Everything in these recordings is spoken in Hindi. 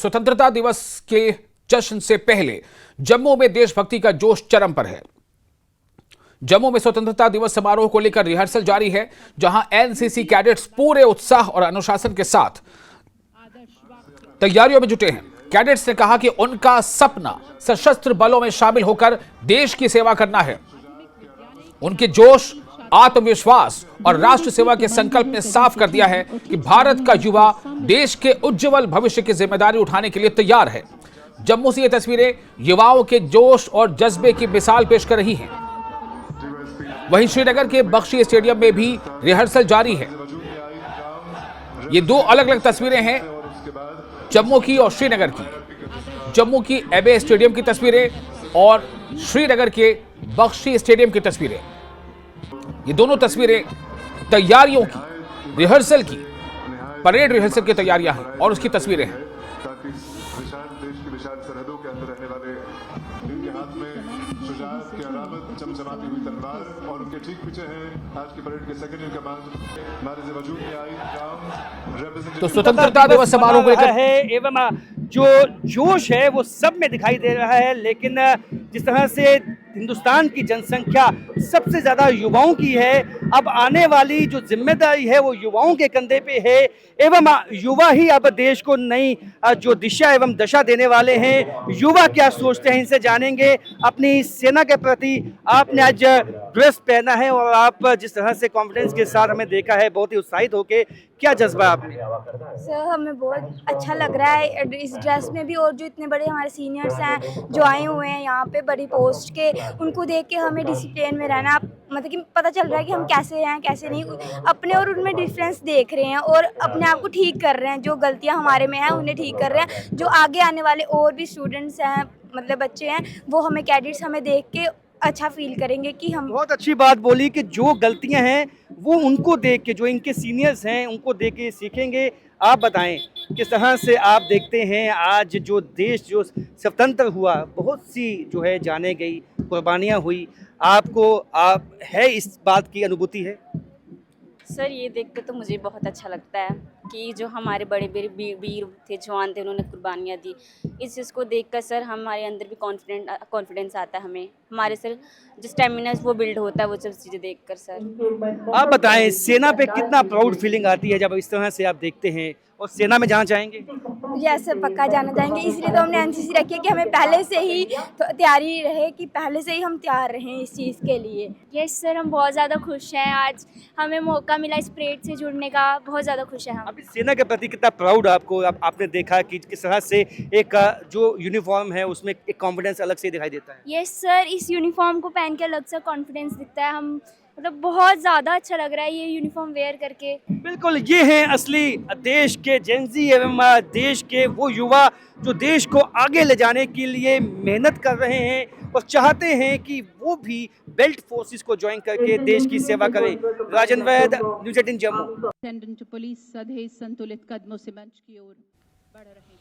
स्वतंत्रता दिवस के जश्न से पहले जम्मू में देशभक्ति का जोश चरम पर है। जम्मू में स्वतंत्रता दिवस समारोह को लेकर रिहर्सल जारी है, जहां एनसीसी कैडेट्स पूरे उत्साह और अनुशासन के साथ तैयारियों में जुटे हैं। कैडेट्स ने कहा कि उनका सपना सशस्त्र बलों में शामिल होकर देश की सेवा करना है। उनके जोश, आत्मविश्वास और राष्ट्र सेवा के संकल्प ने साफ कर दिया है कि भारत का युवा देश के उज्जवल भविष्य की जिम्मेदारी उठाने के लिए तैयार है। जम्मू से ये तस्वीरें युवाओं के जोश और जज्बे की मिसाल पेश कर रही हैं। वहीं श्रीनगर के बख्शी स्टेडियम में भी रिहर्सल जारी है। ये दो अलग अलग तस्वीरें हैं, जम्मू की और श्रीनगर की। जम्मू की एबे स्टेडियम की तस्वीरें और श्रीनगर के बख्शी स्टेडियम की तस्वीरें। ये दोनों तस्वीरें तैयारियों की, रिहर्सल की, परेड रिहर्सल की तैयारियां हैं और उसकी तस्वीरें हैं। ताकि विशाल देश की विशाल सरहदों के अंदर रहने वाले इनके हाथ में शुजाअत की अलामत चमचमाती हुई तलवार और उनके ठीक पीछे हैं आज की परेड के सेकंड इन कमांड हमारे वजूद में आई गांव तो स्वतंत्रता दिवस समारोह को लेकर है एवं जो जोश है वो सब में दिखाई दे रहा है। लेकिन जिस तरह से हिंदुस्तान की जनसंख्या सबसे ज़्यादा युवाओं की है, अब आने वाली जो जिम्मेदारी है वो युवाओं के कंधे पे है एवं युवा ही अब देश को नई जो दिशा एवं दशा देने वाले हैं। युवा क्या सोचते हैं, इनसे जानेंगे। अपनी सेना के प्रति आपने आज ड्रेस पहना है और आप जिस तरह से कॉन्फिडेंस के साथ हमें देखा है, बहुत ही उत्साहित होके, क्या जज्बा आपने? सर हमें बहुत अच्छा लग रहा है इस ड्रेस में भी, और जो इतने बड़े हमारे सीनियर्स हैं जो आए हुए हैं यहाँ पे बड़ी पोस्ट के, उनको देख के हमें डिसिप्लिन में रहना, मतलब कि पता चल रहा है कि हम कैसे हैं कैसे नहीं, अपने और उनमें डिफरेंस देख रहे हैं और अपने आप को ठीक कर रहे हैं। जो गलतियाँ हमारे में हैं उन्हें ठीक कर रहे हैं। जो आगे आने वाले और भी स्टूडेंट्स हैं, मतलब बच्चे हैं, वो हमें कैडेट्स हमें देख के अच्छा फील करेंगे कि हम। बहुत अच्छी बात बोली कि जो गलतियां हैं वो उनको देख के, जो इनके सीनियर्स हैं उनको देख के सीखेंगे। आप बताएं किस तरह से आप देखते हैं आज जो देश जो स्वतंत्र हुआ, बहुत सी जो है जाने गई, कुर्बानियां हुई, आपको है इस बात की अनुभूति है? सर ये देख के तो मुझे बहुत अच्छा लगता है कि जो हमारे बड़े बड़े वीर थे, जवान थे, उन्होंने कुर्बानियाँ दी। इस चीज़ को देखकर सर हमारे अंदर भी कॉन्फिडेंस आता है। हमें हमारे सर जो स्टेमिना वो बिल्ड होता है वो सब चीज़ें देखकर। सर आप बताएं सेना पे कितना प्राउड फीलिंग आती है जब इस तरह से आप देखते हैं, और सेना में जाना चाहेंगे? यस सर, पक्का जाना चाहेंगे। इसलिए तो हमने एनसीसी रखी है कि हमें पहले से ही तैयारी रहे, कि पहले से ही हम तैयार रहें इस चीज़ के लिए। यस सर, हम बहुत ज़्यादा खुश हैं। आज हमें मौका मिला इस परेड से जुड़ने का, बहुत ज़्यादा खुश हैं हम। अभी सेना के प्रति कितना प्राउड आपको, आपने देखा कि किस तरह से एक जो यूनिफॉर्म है उसमें एक कॉन्फिडेंस अलग से दिखाई देता है? यस सर, इस यूनिफॉर्म को पहन के अलग सा कॉन्फिडेंस दिखता है। हम मतलब बहुत ज़्यादा अच्छा लग रहा है ये यूनिफॉर्म वेयर करके। बिल्कुल, ये हैं असली देश के जेनजी एवं देश के वो युवा जो देश को आगे ले जाने के लिए मेहनत कर रहे हैं और चाहते हैं कि वो भी बेल्ट फोर्सेस को ज्वाइन करके देश की सेवा करें। राजन वैद, न्यूज़ 18 जम्मू। अटेंडेंट पुलिस सधे संतुलित कदमों से मंच की ओर बढ़ रहे हैं।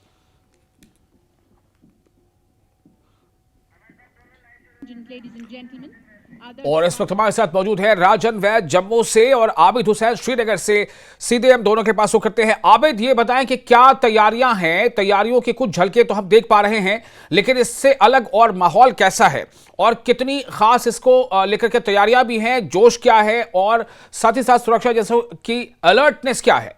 लेडीज एंड जेंटलमैन, और इस वक्त हमारे साथ मौजूद है राजन वैद जम्मू से और आबिद हुसैन श्रीनगर से। सीधे हम दोनों के पास रुख करते हैं। आबिद, ये बताएं कि क्या तैयारियां हैं? तैयारियों की कुछ झलकें तो हम देख पा रहे हैं, लेकिन इससे अलग और माहौल कैसा है और कितनी खास इसको लेकर के तैयारियां भी हैं? जोश क्या है और साथ ही साथ सुरक्षा जैसे की अलर्टनेस क्या है?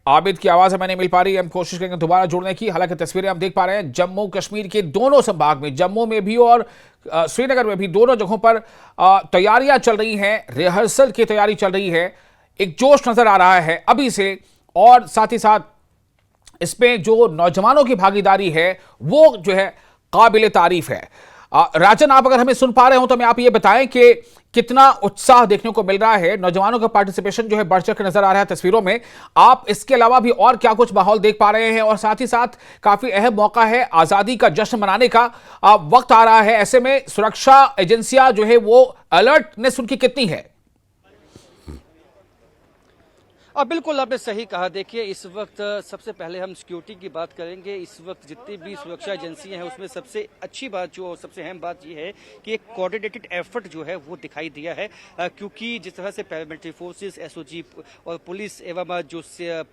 आबिद की आवाज हमें नहीं मिल पा रही है। हम कोशिश करेंगे दोबारा जुड़ने की। हालांकि तस्वीरें हम देख पा रहे हैं जम्मू कश्मीर के दोनों संभाग में, जम्मू में भी और श्रीनगर में भी, दोनों जगहों पर तैयारियां चल रही हैं, रिहर्सल की तैयारी चल रही है। एक जोश नजर आ रहा है अभी से, और साथ ही साथ इसमें जो नौजवानों की भागीदारी है वो जो है काबिल तारीफ है। राजन, आप अगर हमें सुन पा रहे हो तो हमें आप ये बताएं कि कितना उत्साह देखने को मिल रहा है, नौजवानों का पार्टिसिपेशन जो है बढ़ चढ़ कर नजर आ रहा है तस्वीरों में। आप इसके अलावा भी और क्या कुछ माहौल देख पा रहे हैं? और साथ ही साथ काफी अहम मौका है, आजादी का जश्न मनाने का वक्त आ रहा है। ऐसे में सुरक्षा एजेंसियां जो है वो अलर्टनेस उनकी कितनी है? बिल्कुल आपने सही कहा। देखिए इस वक्त सबसे पहले हम सिक्योरिटी की बात करेंगे। इस वक्त जितनी भी सुरक्षा एजेंसियां हैं उसमें सबसे अच्छी बात जो सबसे अहम बात ये है कि एक कोऑर्डिनेटेड एफर्ट जो है वो दिखाई दिया है, क्योंकि जिस तरह से पैरामिलिट्री फोर्सेस, एसओजी और पुलिस एवं जो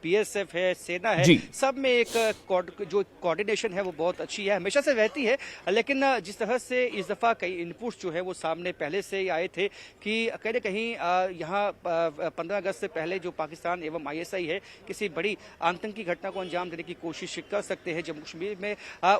पीएसएफ है, सेना है, सब में एक जो कोऑर्डिनेशन है वो बहुत अच्छी है, हमेशा से रहती है। लेकिन जिस तरह से इस दफ़ा कई इनपुट्स जो है वो सामने पहले से ही आए थे कि कहीं ना कहीं यहाँ 15 अगस्त से पहले जो पाकिस्तान एवं आईएसआई है किसी बड़ी आतंकी घटना को अंजाम देने की कोशिश कर सकते हैं जम्मू कश्मीर में।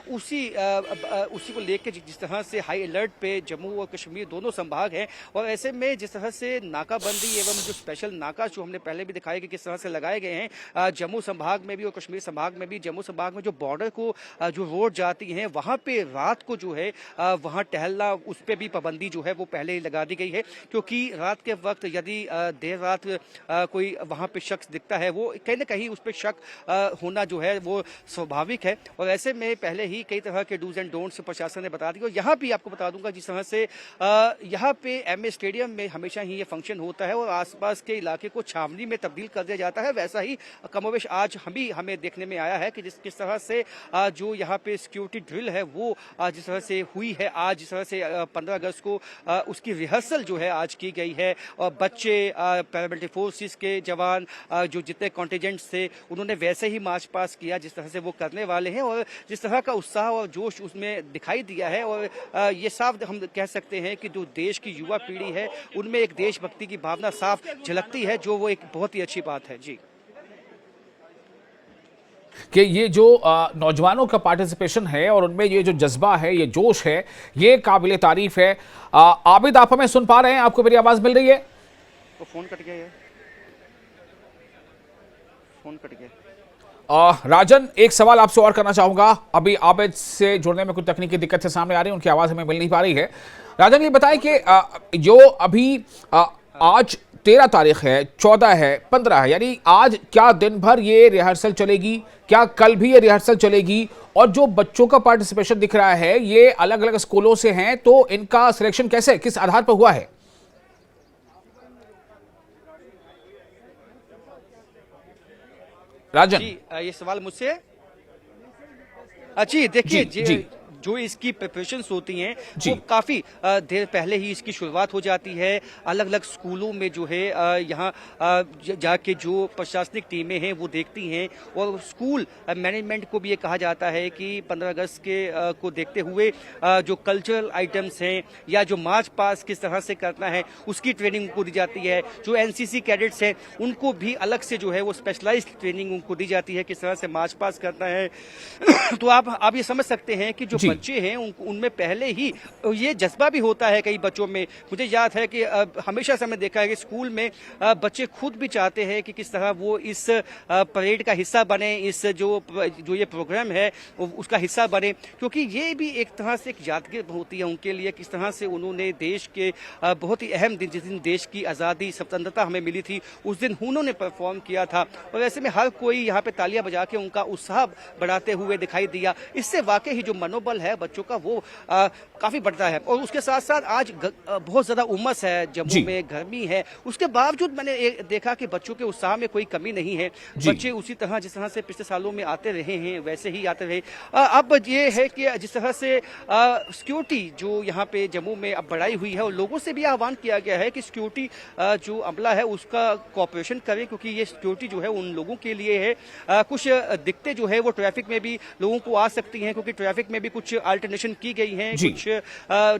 उसी को लेकर जिस तरह से हाई अलर्ट पे जम्मू और कश्मीर दोनों संभाग हैं, और ऐसे में जिस तरह से नाकाबंदी एवं जो स्पेशल नाका जो हमने पहले भी दिखाया कि किस तरह से लगाए गए हैं जम्मू संभाग में भी और कश्मीर संभाग में भी। जम्मू संभाग में जो बॉर्डर को जो रोड जाती है वहां पे रात को जो है वहां टहलना, उस पर भी पाबंदी जो है वो पहले ही लगा दी गई है, क्योंकि रात के वक्त यदि देर रात कोई वहां पे शख्स दिखता है वो कहीं ना कहीं उस पर शक होना जो है वो स्वाभाविक है। और ऐसे में पहले ही कई तरह के डूज एंड डोंट्स प्रशासन ने बता दी। और यहाँ भी आपको बता दूंगा जिस तरह से यहाँ पे एमए स्टेडियम में हमेशा ही ये फंक्शन होता है और आसपास के इलाके को छावनी में तब्दील कर दिया जाता है, वैसा ही कमोवेश आज हमें देखने में आया है कि किस तरह से जो यहाँ पे सिक्योरिटी ड्रिल है वो जिस तरह से हुई है आज, जिस तरह से 15 अगस्त को उसकी रिहर्सल जो है आज की गई है। और बच्चे, पैरामिलिट्री फोर्सेस के जवान, जो जितने कॉन्टिजेंट्स थे उन्होंने वैसे ही मार्च पास किया जिस तरह से वो करने वाले हैं, और जिस तरह का उत्साह और जोश उसमें दिखाई दिया है। और ये साफ हम कह सकते हैं कि जो देश की युवा पीढ़ी है उनमें एक देशभक्ति की भावना साफ झलकती है, जो वो एक बहुत ही अच्छी बात है। जी, कि ये जो नौजवानों का पार्टिसिपेशन है और उनमें ये जो जज्बा है, ये जोश है, ये काबिले तारीफ है। आबिद, आप हमें सुन पा रहे हैं? आपको मेरी आवाज मिल रही है? तो फोन कट गया है, फोन कट गया। राजन, एक सवाल आपसे और करना चाहूंगा। अभी आबिद से जुड़ने में कुछ तकनीकी दिक्कत से सामने आ रही है, उनकी आवाज हमें मिल नहीं पा रही है। राजन, ये बताएं कि जो अभी आज 13 तारीख है, 14 है, 15 है, यानी आज क्या दिन भर ये रिहर्सल चलेगी? क्या कल भी ये रिहर्सल चलेगी? और जो बच्चों का पार्टिसिपेशन दिख रहा है ये अलग अलग स्कूलों से हैं, तो इनका सिलेक्शन कैसे, किस आधार पर हुआ है? राजन जी, ये सवाल मुझसे? जी देखिए, जो इसकी प्रिपरेशंस होती हैं वो काफ़ी देर पहले ही इसकी शुरुआत हो जाती है। अलग अलग स्कूलों में जो है यहाँ जाके जो प्रशासनिक टीमें हैं वो देखती हैं, और स्कूल मैनेजमेंट को भी ये कहा जाता है कि 15 अगस्त के को देखते हुए जो कल्चरल आइटम्स हैं या जो मार्च पास किस तरह से करना है उसकी ट्रेनिंग उनको दी जाती है। जो एनसीसी कैडेट्स हैं उनको भी अलग से जो है वो स्पेशलाइज्ड ट्रेनिंग उनको दी जाती है किस तरह से मार्च पास करना है। तो आप ये समझ सकते हैं कि जो बच्चे हैं उनमें पहले ही ये जज्बा भी होता है कई बच्चों में। मुझे याद है कि हमेशा से मैंने देखा है कि स्कूल में बच्चे खुद भी चाहते हैं कि किस तरह वो इस परेड का हिस्सा बने, इस जो ये प्रोग्राम है उसका हिस्सा बने, क्योंकि ये भी एक तरह से एक यादगार होती है उनके लिए किस तरह से उन्होंने देश के बहुत ही अहम दिन, जिस दिन देश की आज़ादी स्वतंत्रता हमें मिली थी, उस दिन उन्होंने परफॉर्म किया था। और ऐसे में हर कोई यहाँ पे तालियां बजा के उनका उत्साह बढ़ाते हुए दिखाई दिया। इससे वाकई ही जो मनोबल है बच्चों का वो काफी बढ़ता है। और उसके साथ साथ आज बहुत ज्यादा उमस है जम्मू में, गर्मी है, उसके बावजूद मैंने देखा कि बच्चों के उत्साह में कोई कमी नहीं है। बच्चे उसी तरह जिस तरह से पिछले सालों में आते रहे हैं वैसे ही आते रहे। अब ये है कि जिस तरह से सिक्योरिटी जो यहाँ पे जम्मू में अब बढ़ाई हुई है और लोगों से भी आह्वान किया गया है कि सिक्योरिटी जो अमला है उसका कोऑपरेशन करें, क्योंकि ये सिक्योरिटी जो है उन लोगों के लिए है। कुछ दिक्कतें जो है वो ट्रैफिक में भी लोगों को आ सकती हैं, क्योंकि ट्रैफिक में भी कुछ अल्टरनेशन की गई है, कुछ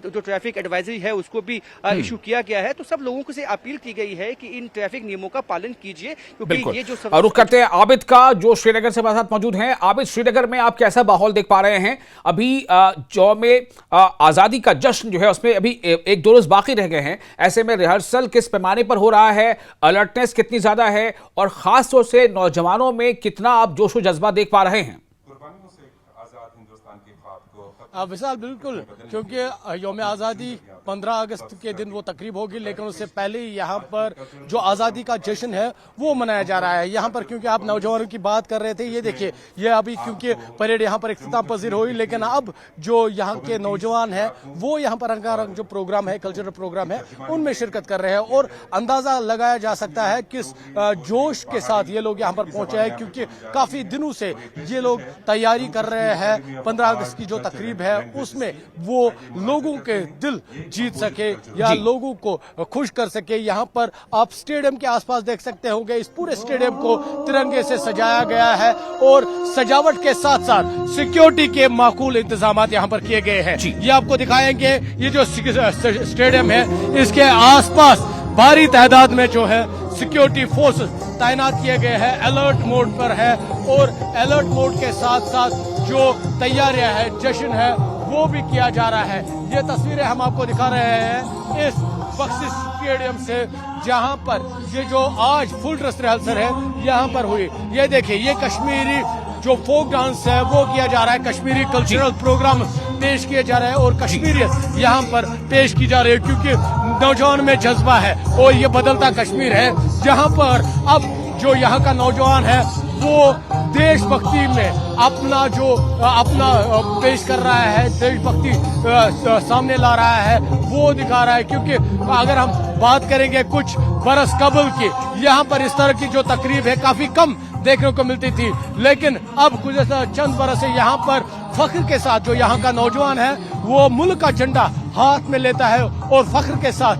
जो ट्रैफिक एडवाइजरी है उसको भी इशू किया गया है। तो सब लोगों से अपील की गई है कि इन ट्रैफिक नियमों का पालन कीजिए, क्योंकि ये जो रुख करते हैं आबिद का जो श्रीनगर से हमारे साथ मौजूद हैं। आबिद, श्रीनगर में आप कैसा माहौल देख पा रहे हैं? अभी जो में आजादी का जश्न जो है उसमें अभी 1-2 रोज बाकी रह गए हैं, ऐसे में रिहर्सल किस पैमाने पर हो रहा है, अलर्टनेस कितनी ज्यादा है, और खास तौर से नौजवानों में कितना आप जोश व जज्बा देख पा रहे हैं? विशाल, बिल्कुल, क्योंकि यौम आज़ादी 15 अगस्त के दिन वो तकरीब होगी, लेकिन उससे पहले ही यहाँ पर जो आज़ादी का जश्न है वो मनाया जा रहा है। यहाँ पर क्योंकि आप नौजवानों की बात कर रहे थे, ये देखिए ये अभी क्योंकि परेड यहाँ पर इख्तिताम पजीर हुई, लेकिन अब जो यहाँ के नौजवान हैं वो यहाँ पर रंगारंग जो प्रोग्राम है, कल्चरल प्रोग्राम है, उनमें शिरकत कर रहे हैं। और अंदाजा लगाया जा सकता है किस जोश के साथ ये लोग यहाँ पर पहुंचे हैं, क्योंकि काफी दिनों से ये लोग तैयारी कर रहे हैं 15 अगस्त की जो तकरीब है उसमें वो लोगों के दिल जीत सके या लोगों को खुश कर सके। यहाँ पर आप स्टेडियम के आसपास देख सकते होंगे, इस पूरे स्टेडियम को तिरंगे से सजाया गया है और सजावट के साथ साथ सिक्योरिटी के माकूल इंतजाम यहाँ पर किए गए हैं। ये आपको दिखाएंगे, ये जो स्टेडियम है इसके आसपास भारी तादाद में जो है सिक्योरिटी फोर्स तैनात किए गए हैं, अलर्ट मोड पर है। और अलर्ट मोड के साथ साथ जो तैयारियां है, जश्न है, वो भी किया जा रहा है। ये तस्वीरें हम आपको दिखा रहे हैं इस बख्शिश स्टेडियम से, जहां पर ये जो आज फुल ड्रेस रिहर्सल है यहाँ पर हुई। ये देखिए, ये कश्मीरी जो फोक डांस है वो किया जा रहा है, कश्मीरी कल्चरल प्रोग्राम पेश किए जा रहे हैं और कश्मीरियत यहाँ पर पेश की जा रही है, क्योंकि नौजवान में जज्बा है और ये बदलता कश्मीर है, जहाँ पर अब जो यहाँ का नौजवान है वो देशभक्ति में अपना पेश कर रहा है, देशभक्ति सामने ला रहा है, वो दिखा रहा है। क्योंकि अगर हम बात करेंगे कुछ बरस कबल की, यहाँ पर इस तरह की जो तकरीब है काफी कम देखने को मिलती थी, लेकिन अब कुछ चंद बरस से यहाँ पर फख्र के साथ जो यहाँ का नौजवान है वो मुल्क का झंडा हाथ में लेता है और फख्र के साथ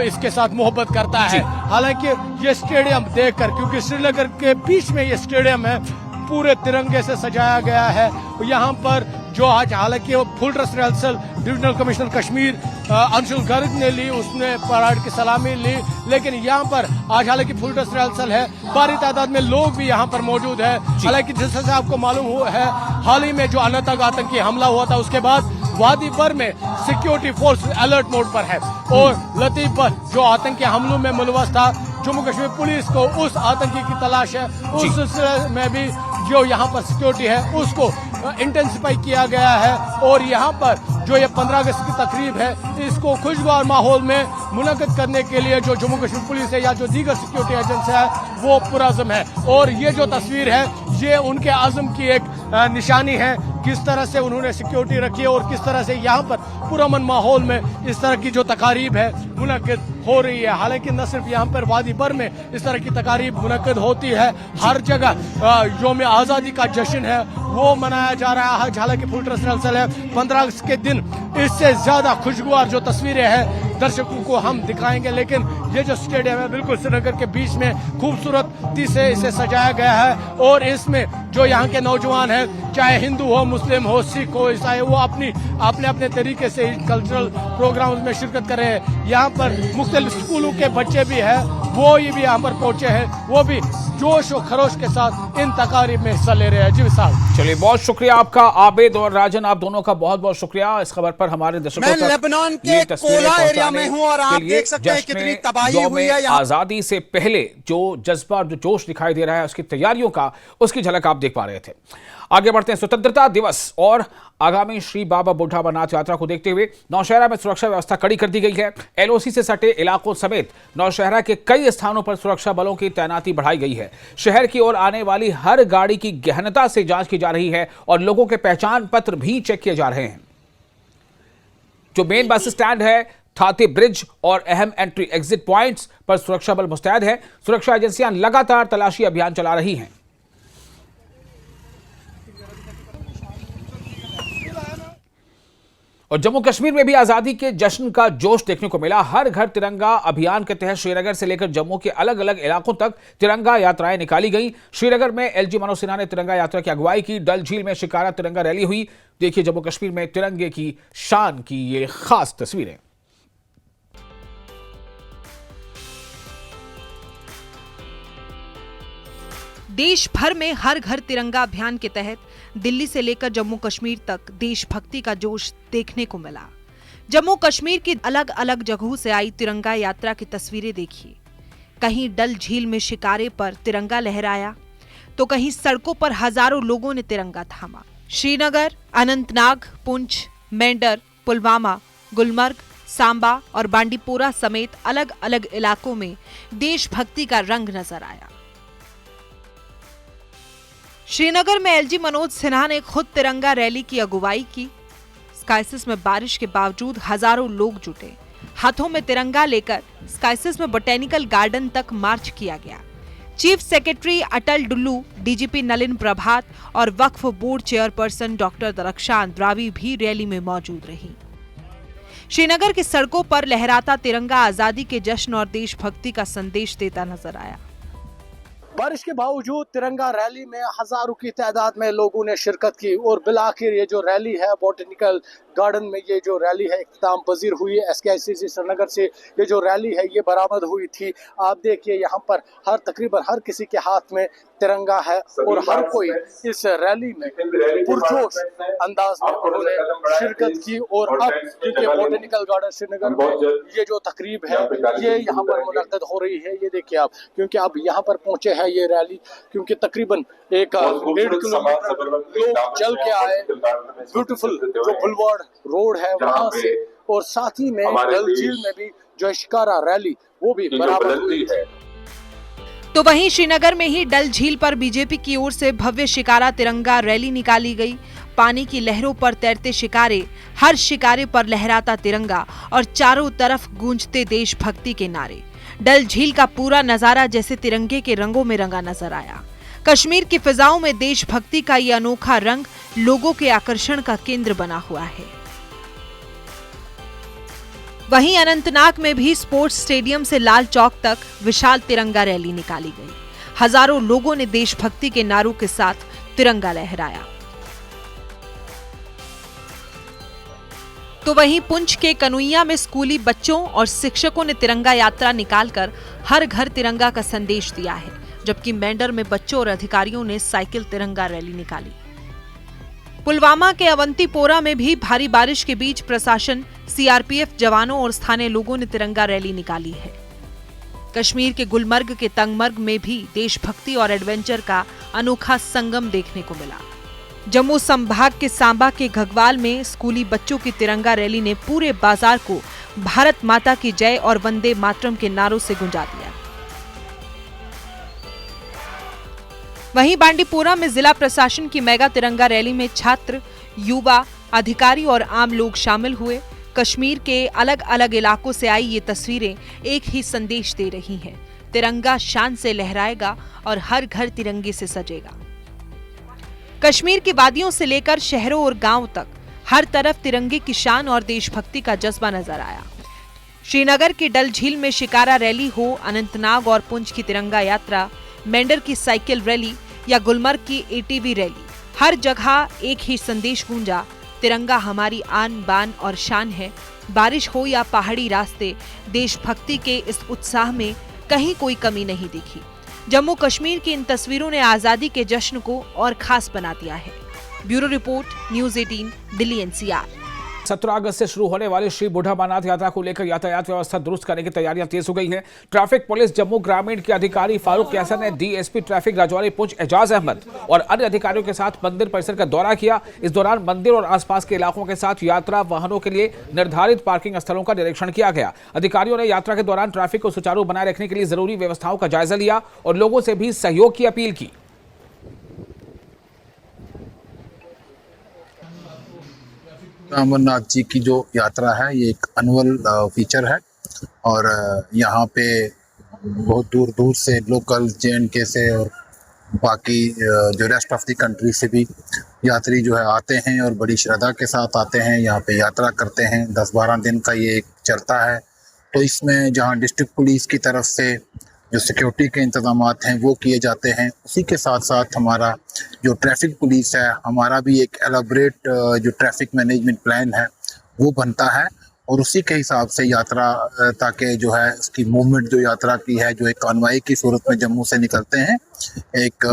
इसके साथ मोहब्बत करता है। हालांकि ये स्टेडियम देखकर, क्योंकि श्रीनगर के बीच में ये स्टेडियम है, पूरे तिरंगे से सजाया गया है। यहाँ पर जो आज हालांकि full dress rehearsal divisional commissioner Kashmir Anshul Garg ने ली, उसने परेड की सलामी ली, लेकिन यहाँ पर आज हालांकि फुल ड्रेस रिहर्सल है, भारी तादाद में लोग भी यहाँ पर मौजूद है। हालांकि जिस तरह से आपको मालूम हुआ है, हाल ही में जो अनंतनाग आतंकी हमला हुआ था उसके बाद वादी भर में सिक्योरिटी फोर्स अलर्ट मोड पर है और लतीफ पर जो आतंकी हमलों में मुलवस था, जम्मू कश्मीर पुलिस को उस आतंकी की तलाश है। उस सिलसिले में भी जो यहाँ पर सिक्योरिटी है उसको इंटेंसिफाई किया गया है और यहाँ पर जो ये 15 अगस्त की तकरीब है इसको खुशगवार माहौल में मुनक़िद करने के लिए जो जम्मू कश्मीर पुलिस है या जो दीगर सिक्योरिटी एजेंसी है वो पुरअज़्म है। और ये जो तस्वीर है ये उनके अज़्म की एक निशानी है, किस तरह से उन्होंने सिक्योरिटी रखी है और किस तरह से यहाँ पर पुरअमन माहौल में इस तरह की जो तकारीब है मुनक़िद हो रही है। हालांकि न सिर्फ यहाँ पर वादी भर में इस तरह की तकारीब मुनक़िद होती है, हर जगह यौम आज़ादी का जश्न है वो मनाया जा रहा है। हालांकि फुल ड्रेस रिहर्सल है 15 अगस्त के दिन, इससे ज्यादा खुशगवार जो तस्वीरें हैं दर्शकों को हम दिखाएंगे। लेकिन ये जो स्टेडियम है बिल्कुल श्रीनगर के बीच में खूबसूरती से इसे सजाया गया है और इसमें जो यहाँ के नौजवान हैं, चाहे हिंदू हो, मुस्लिम हो, सिख हो, ईसाई, वो अपने तरीके से कल्चरल प्रोग्राम्स में शिरकत कर रहे हैं। यहाँ पर मुख्तलिफ स्कूलों के बच्चे भी हैं, वो ये भी यहाँ पर पहुंचे हैं, वो भी जोश और खरोश के साथ इन तकारीब में हिस्सा ले रहे हैं। जी विशाल, चलिए बहुत शुक्रिया आपका आबिद और राजन, आप दोनों का बहुत बहुत शुक्रिया इस खबर पर हमारे दर्शकों तक लेबनान के कोला एरिया में हूं और आप देख सकते हैं कितनी तबाही हुई है। आजादी से पहले जो जज्बा जो जोश दिखाई दे रहा है उसकी तैयारियों का, उसकी झलक आप देख पा रहे थे। आगे बढ़ते हैं। स्वतंत्रता दिवस और आगामी श्री बाबा बुढ़ा अमरनाथ यात्रा को देखते हुए नौशहरा में सुरक्षा व्यवस्था कड़ी कर दी गई है। एलओसी से सटे इलाकों समेत नौशहरा के कई स्थानों पर सुरक्षा बलों की तैनाती बढ़ाई गई है। शहर की ओर आने वाली हर गाड़ी की गहनता से जांच की जा रही है और लोगों के पहचान पत्र भी चेक किए जा रहे हैं। जो मेन बस स्टैंड है, थाती ब्रिज और अहम एंट्री एग्जिट पॉइंट्स पर सुरक्षा बल मुस्तैद है। सुरक्षा एजेंसियां लगातार तलाशी अभियान चला रही हैं। और जम्मू कश्मीर में भी आजादी के जश्न का जोश देखने को मिला। हर घर तिरंगा अभियान के तहत श्रीनगर से लेकर जम्मू के अलग अलग इलाकों तक तिरंगा यात्राएं निकाली गई। श्रीनगर में एलजी मनोज सिन्हा ने तिरंगा यात्रा की अगुवाई की। डल झील में शिकारा तिरंगा रैली हुई। देखिए जम्मू कश्मीर में तिरंगे की शान की ये खास तस्वीरें। देश भर में हर घर तिरंगा अभियान के तहत दिल्ली से लेकर जम्मू कश्मीर तक देशभक्ति का जोश देखने को मिला। जम्मू कश्मीर की अलग अलग जगहों से आई तिरंगा यात्रा की तस्वीरें देखिए। कहीं डल झील में शिकारे पर तिरंगा लहराया तो कहीं सड़कों पर हजारों लोगों ने तिरंगा थामा। श्रीनगर, अनंतनाग, पुंछ, मेंढर, पुलवामा, गुलमर्ग, सांबा और बांडीपोरा समेत अलग अलग इलाकों में देशभक्ति का रंग नजर आया। श्रीनगर में एलजी मनोज सिन्हा ने खुद तिरंगा रैली की अगुवाई की। स्काइसिस में बारिश के बावजूद हजारों लोग जुटे। हाथों में तिरंगा लेकर स्काइसिस में बोटेनिकल गार्डन तक मार्च किया गया। चीफ सेक्रेटरी अटल डुल्लू, डीजीपी नलिन प्रभात और वक्फ board chairperson doctor Darakhshan Andrabi भी रैली में मौजूद रही। श्रीनगर की सड़कों पर लहराता तिरंगा आजादी के जश्न और देशभक्ति का संदेश देता नजर आया। बारिश के बावजूद तिरंगा रैली में हजारों की तादाद में लोगों ने शिरकत की और बिलाखिर ये जो रैली है बोटेनिकल गार्डन में ये जो रैली है इख्तिताम पजीर हुई। SKICC श्रीनगर से ये जो रैली है ये बरामद हुई थी। आप देखिए यहाँ पर तकरीबन हर किसी के हाथ में तिरंगा है और हर कोई इस रैली में पुरजोश अंदाज में उन्होंने शिरकत की। और अब क्योंकि बोटेनिकल गार्डन श्रीनगर में ये जो तकरीब है ये यहाँ पर मुनक्कद हो रही है, ये देखिए आप, क्योंकि अब यहाँ पर पहुंचे हैं ये रैली, क्योंकि तकरीबन 1.5 किलोमीटर लोग चल के आए। ब्यूटीफुल जो बुलवार्ड रोड है वहां से, और साथ ही में डल झील में भी जो शिकारा रैली वो भी बराबर हुई है। तो वहीं श्रीनगर में ही डल झील पर बीजेपी की ओर से भव्य शिकारा तिरंगा रैली निकाली गई। पानी की लहरों पर तैरते शिकारे, हर शिकारे पर लहराता तिरंगा और चारों तरफ गूंजते देशभक्ति के नारे। डल झील का पूरा नजारा जैसे तिरंगे के रंगों में रंगा नजर आया। कश्मीर की फिजाओं में देशभक्ति का ये अनोखा रंग लोगों के आकर्षण का केंद्र बना हुआ है। वहीं अनंतनाग में भी स्पोर्ट्स स्टेडियम से लाल चौक तक विशाल तिरंगा रैली निकाली गई। हजारों लोगों ने देशभक्ति के नारों के साथ तिरंगा लहराया। तो वहीं पुंछ के कनुइया में स्कूली बच्चों और शिक्षकों ने तिरंगा यात्रा निकालकर हर घर तिरंगा का संदेश दिया है, जबकि मेंढर में बच्चों और अधिकारियों ने साइकिल तिरंगा रैली निकाली। पुलवामा के अवंतीपोरा में भी भारी बारिश के बीच प्रशासन, CRPF जवानों और स्थानीय लोगों ने तिरंगा रैली निकाली है। कश्मीर के गुलमर्ग के तंगमर्ग में भी देशभक्ति और एडवेंचर का अनोखा संगम देखने को मिला। जम्मू संभाग के सांबा के घगवाल में स्कूली बच्चों की तिरंगा रैली ने पूरे बाजार को भारत माता की जय और वंदे मातरम के नारों से गुंजा दिया। वहीं बांडीपोरा में जिला प्रशासन की मेगा तिरंगा रैली में छात्र, युवा, अधिकारी और आम लोग शामिल हुए। कश्मीर के अलग अलग इलाकों से आई ये तस्वीरें एक ही संदेश दे रही हैं। तिरंगा शान से लहराएगा और हर घर तिरंगे से सजेगा। कश्मीर की वादियों से लेकर शहरों और गांवों तक हर तरफ तिरंगे की शान और देशभक्ति का जज्बा नजर आया। श्रीनगर की डल झील में शिकारा रैली हो, अनंतनाग और पुंछ की तिरंगा यात्रा, मेंढर की साइकिल रैली या गुलमर्ग की ATV रैली, हर जगह एक ही संदेश गूंजा, तिरंगा हमारी आन बान और शान है। बारिश हो या पहाड़ी रास्ते, देशभक्ति के इस उत्साह में कहीं कोई कमी नहीं दिखी। जम्मू कश्मीर की इन तस्वीरों ने आजादी के जश्न को और खास बना दिया है। Bureau report, news 18, Delhi NCR। 17 अगस्त से शुरू होने वाली श्री बूढ़ा अमरनाथ यात्रा को लेकर यातायात व्यवस्था दुरुस्त करने की तैयारियां तेज हो गई हैं। ट्रैफिक पुलिस जम्मू ग्रामीण के अधिकारी फारूक कैसर ने DSP ट्रैफिक राजौरी पुंछ एजाज अहमद और अन्य अधिकारियों के साथ मंदिर परिसर का दौरा किया। इस दौरान मंदिर और आसपास के इलाकों के साथ यात्रा वाहनों के लिए निर्धारित पार्किंग स्थलों का निरीक्षण किया गया। अधिकारियों ने यात्रा के दौरान ट्रैफिक को सुचारू बनाए रखने के लिए जरूरी व्यवस्थाओं का जायजा लिया और लोगों से भी सहयोग की अपील की। अमरनाथ जी की जो यात्रा है ये एक एनुअल फीचर है और यहाँ पे बहुत दूर दूर से लोकल JNK से और बाकी जो रेस्ट ऑफ द कंट्री से भी यात्री जो है आते हैं और बड़ी श्रद्धा के साथ आते हैं, यहाँ पे यात्रा करते हैं। 10-12 दिन का ये एक चलता है। तो इसमें जहाँ डिस्ट्रिक्ट पुलिस की तरफ से जो सिक्योरिटी के इंतजाम हैं वो किए जाते हैं, उसी के साथ साथ हमारा जो ट्रैफिक पुलिस है, हमारा भी एक एलाबरेट जो ट्रैफिक मैनेजमेंट प्लान है वो बनता है और उसी के हिसाब से यात्रा ताकि जो है उसकी मूवमेंट जो यात्रा की है जो एक कॉन्वॉय की सूरत में जम्मू से निकलते हैं एक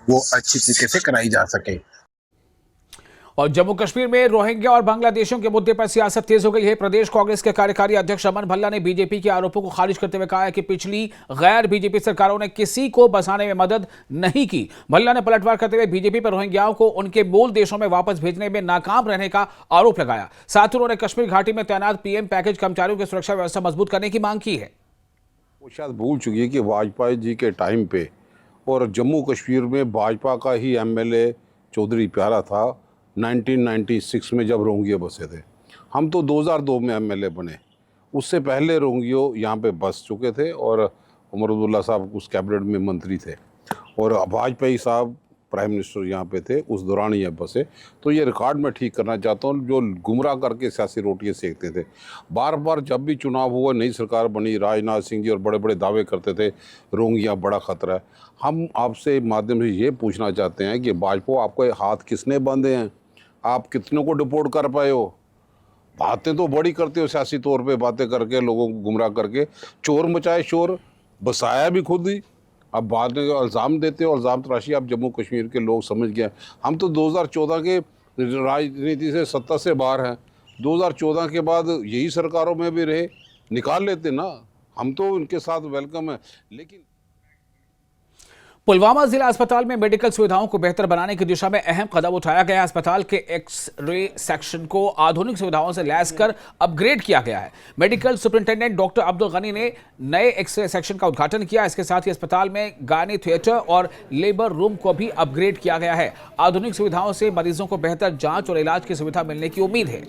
वो अच्छी तरीके से कराई जा सके। और जम्मू कश्मीर में रोहिंग्या और बांग्लादेशियों के मुद्दे पर सियासत तेज हो गई है। प्रदेश कांग्रेस के कार्यकारी अध्यक्ष अमन भल्ला ने बीजेपी के आरोपों को खारिज करते हुए कहा है कि पिछली गैर बीजेपी सरकारों ने किसी को बसाने में मदद नहीं की। भल्ला ने पलटवार करते हुए बीजेपी पर रोहिंग्याओं को उनके मूल देशों में वापस भेजने में नाकाम रहने का आरोप लगाया। साथ ही उन्होंने कश्मीर घाटी में तैनात पीएम पैकेज कर्मचारियों की सुरक्षा व्यवस्था मजबूत करने की मांग की है। वो शायद भूल चुकी है कि वाजपेयी जी के टाइम पे और जम्मू कश्मीर में भाजपा का ही एमएलए चौधरी प्यारा था 1996 में जब रोहिंग्या बसे थे। हम तो 2002 में एमएलए बने, उससे पहले रोहिंग्या यहाँ पे बस चुके थे और उमर अब्दुल्ला साहब उस कैबिनेट में मंत्री थे और वाजपेयी साहब प्राइम मिनिस्टर यहाँ पे थे, उस दौरान ये बसे। तो ये रिकॉर्ड मैं ठीक करना चाहता हूँ, जो गुमराह करके सियासी रोटियाँ सेकते थे। बार बार जब भी चुनाव हुआ, नई सरकार बनी, राजनाथ सिंह जी और बड़े बड़े दावे करते थे रोहिंग्या बड़ा खतरा है। हम आपसे माध्यम से ये पूछना चाहते हैं कि भाजपा आपको हाथ किसने बांधे हैं? आप कितनों को डिपोर्ट कर पाए हो? बातें तो बड़ी करते हो, सियासी तौर पे बातें करके लोगों को गुमराह करके, चोर मचाए शोर, बसाया भी खुद ही। अब बाद में इल्ज़ाम देते हो, इल्ज़ाम तराशी आप जम्मू कश्मीर के लोग समझ गए। हम तो 2014 के राजनीति से सत्ता से बाहर हैं, 2014 के बाद यही सरकारों में भी रहे, निकाल लेते ना, हम तो उनके साथ वेलकम है। लेकिन पुलवामा जिला अस्पताल में मेडिकल सुविधाओं को बेहतर बनाने की दिशा में अहम कदम उठाया गया। अस्पताल के एक्स-रे सेक्शन को आधुनिक सुविधाओं से लैस कर अपग्रेड किया गया है। Medical superintendent doctor Abdul Gani ने नए एक्स-रे सेक्शन का उद्घाटन किया। इसके साथ ही अस्पताल में गायनी थिएटर और लेबर रूम को भी अपग्रेड किया गया है। आधुनिक सुविधाओं से मरीजों को बेहतर जांच और इलाज की सुविधा मिलने की उम्मीद है।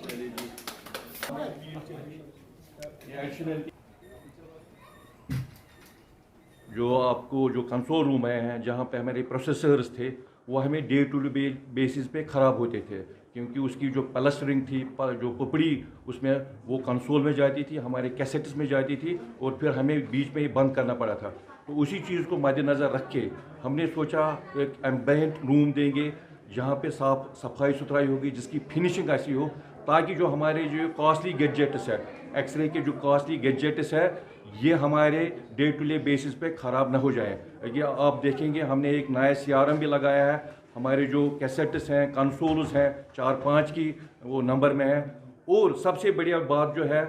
जो आपको जो कंट्रोल रूम है, जहाँ पे हमारे प्रोसेसर्स थे, वो हमें डे टू डे बेसिस पे ख़राब होते थे, क्योंकि उसकी जो प्लस्टरिंग थी, जो पपड़ी उसमें वो कंसोल में जाती थी, हमारे कैसेट्स में जाती थी और फिर हमें बीच में ही बंद करना पड़ा था। तो उसी चीज़ को मद्देनज़र रख के हमने सोचा एक एम्बिएंट रूम देंगे, जहाँ पे साफ सफाई सुथराई होगी, जिसकी फिनिशिंग ऐसी हो ताकि जो हमारे जो कॉस्टली गैजेट्स है, एक्सरे के जो कॉस्टली गैजेट्स है, ये हमारे डे टू डे बेसिस पे ख़राब ना हो जाए। ये आप देखेंगे हमने एक नया CRM भी लगाया है, हमारे जो कैसेट्स हैं, कंसोल्स हैं, 4-5 की वो नंबर में है। और सबसे बढ़िया बात जो है,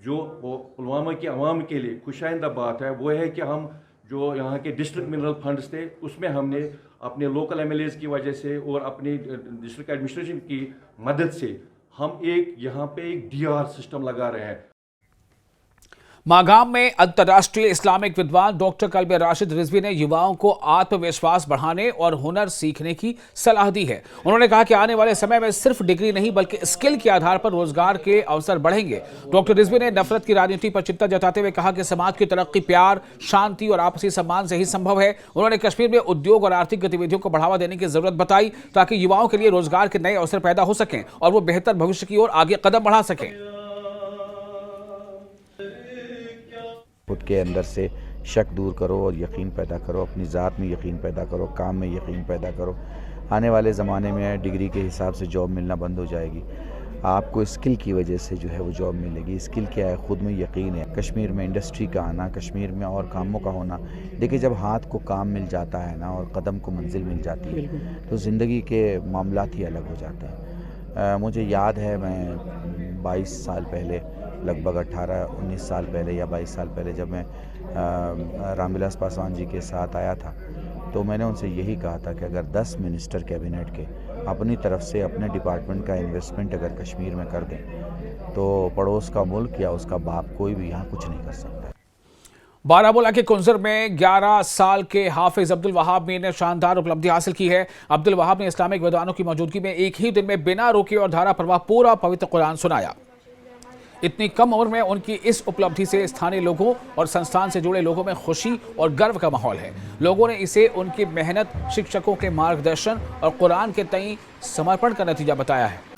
जो पुलवामा की आवाम के लिए खुशाइंदा बात है, वो है कि हम जो यहाँ के डिस्ट्रिक्ट मिनरल फंड्स थे, उसमें हमने अपने लोकल MLAs की वजह से और अपनी डिस्ट्रिक्ट एडमिनिस्ट्रेशन की मदद से हम यहाँ पे एक DR सिस्टम लगा रहे हैं। मागाम में अंतर्राष्ट्रीय इस्लामिक विद्वान डॉक्टर कल्बे राशिद रिजवी ने युवाओं को आत्मविश्वास बढ़ाने और हुनर सीखने की सलाह दी है। उन्होंने कहा कि आने वाले समय में सिर्फ डिग्री नहीं बल्कि स्किल के आधार पर रोजगार के अवसर बढ़ेंगे। डॉक्टर रिजवी ने नफरत की राजनीति पर चिंता जताते हुए कहा कि समाज की तरक्की प्यार, शांति और आपसी सम्मान से ही संभव है। उन्होंने कश्मीर में उद्योग और आर्थिक गतिविधियों को बढ़ावा देने की जरूरत बताई ताकि युवाओं के लिए रोजगार के नए अवसर पैदा हो सकें और वो बेहतर भविष्य की ओर आगे कदम बढ़ा सकें। खुद के अंदर से शक दूर करो और यकीन पैदा करो, अपनी ज़ात में यकीन पैदा करो, काम में यकीन पैदा करो। आने वाले ज़माने में डिग्री के हिसाब से जॉब मिलना बंद हो जाएगी, आपको स्किल की वजह से जो है वो जॉब मिलेगी। स्किल क्या है? खुद में यकीन है। कश्मीर में इंडस्ट्री का आना, कश्मीर में और कामों का होना, देखिए जब हाथ को काम मिल जाता है ना और कदम को मंजिल मिल जाती है तो ज़िंदगी के मामलात ही अलग हो जाते हैं। मुझे याद है मैं 22 साल पहले, लगभग 18-19 साल पहले या 22 साल पहले जब मैं रामविलास पासवान जी के साथ आया था, तो मैंने उनसे यही कहा था कि अगर 10 मिनिस्टर कैबिनेट के अपनी तरफ से अपने डिपार्टमेंट का इन्वेस्टमेंट अगर कश्मीर में कर दें तो पड़ोस का मुल्क या उसका बाप कोई भी यहाँ कुछ नहीं कर सकता। बारामूला के कुंजर में 11 साल के हाफिज अब्दुल वहाब मीर ने शानदार उपलब्धि हासिल की है। अब्दुल वहाब ने इस्लामिक विद्वानों की मौजूदगी में एक ही दिन में बिना रुके और धारा प्रवाह पूरा पवित्र कुरान सुनाया। इतनी कम उम्र में उनकी इस उपलब्धि से स्थानीय लोगों और संस्थान से जुड़े लोगों में खुशी और गर्व का माहौल है। लोगों ने इसे उनकी मेहनत, शिक्षकों के मार्गदर्शन और कुरान के तई समर्पण का नतीजा बताया है।